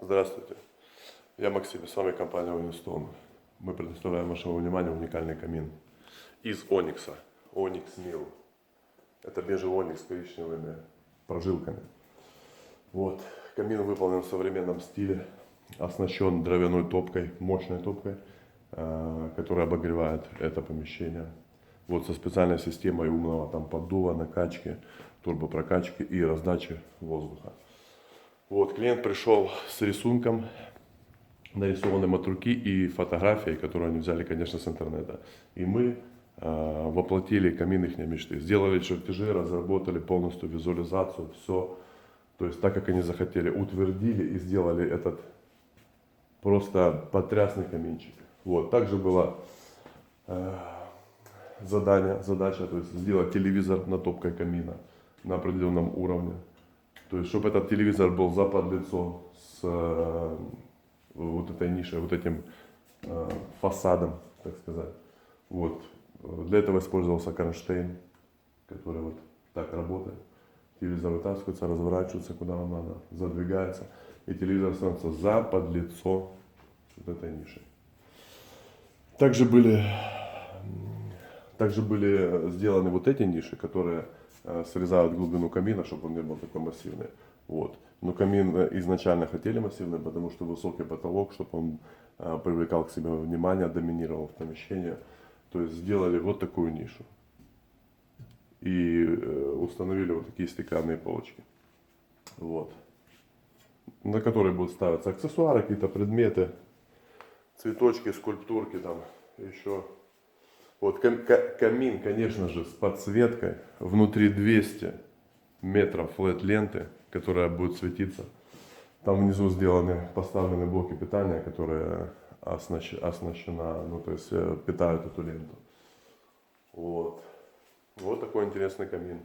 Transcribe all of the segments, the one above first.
Здравствуйте, я Максим, с вами компания Unistone. Мы предоставляем вашему вниманию уникальный камин из оникса, Onyx Mill. Это бежевый оникс с коричневыми прожилками. Вот. Камин выполнен в современном стиле, оснащен дровяной топкой, мощной топкой, которая обогревает это помещение. Вот со специальной системой умного там поддува, накачки, турбопрокачки и раздачи воздуха. Вот, клиент пришел с рисунком, нарисованным от руки, и фотографией, которую они взяли, конечно, с интернета. И мы воплотили камин их мечты. Сделали чертежи, разработали полностью визуализацию, все. То есть так, как они захотели, утвердили и сделали этот просто потрясный каминчик. Вот, также была задача, то есть сделать телевизор над топкой камина на определенном уровне. То есть, чтобы этот телевизор был заподлицо с вот этой нишей, вот этим фасадом, так сказать. Вот. Для этого использовался кронштейн, который вот так работает. Телевизор вытаскивается, разворачивается куда нам надо, задвигается. И телевизор становится заподлицо вот этой нишей. Также были сделаны вот эти ниши, которые срезают глубину камина, чтобы он не был такой массивный. Вот. Но камин изначально хотели массивный, потому что высокий потолок, чтобы он привлекал к себе внимание, доминировал в помещении. То есть сделали вот такую нишу. И установили вот такие стеклянные полочки. Вот. На которые будут ставиться аксессуары, какие-то предметы, цветочки, скульптурки там, еще. Вот камин, конечно же, с подсветкой. Внутри 200 метров флет-ленты, которая будет светиться. Там внизу поставлены блоки питания, которые оснащена, ну то есть питают эту ленту. Вот. Вот такой интересный камин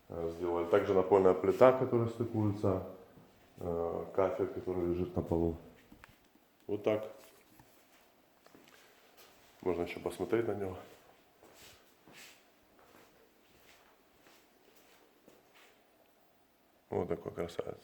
сделали. Также напольная плита, которая стыкуется, кафель, который лежит на полу. Вот так. Можно еще посмотреть на него. Вот такой красавец.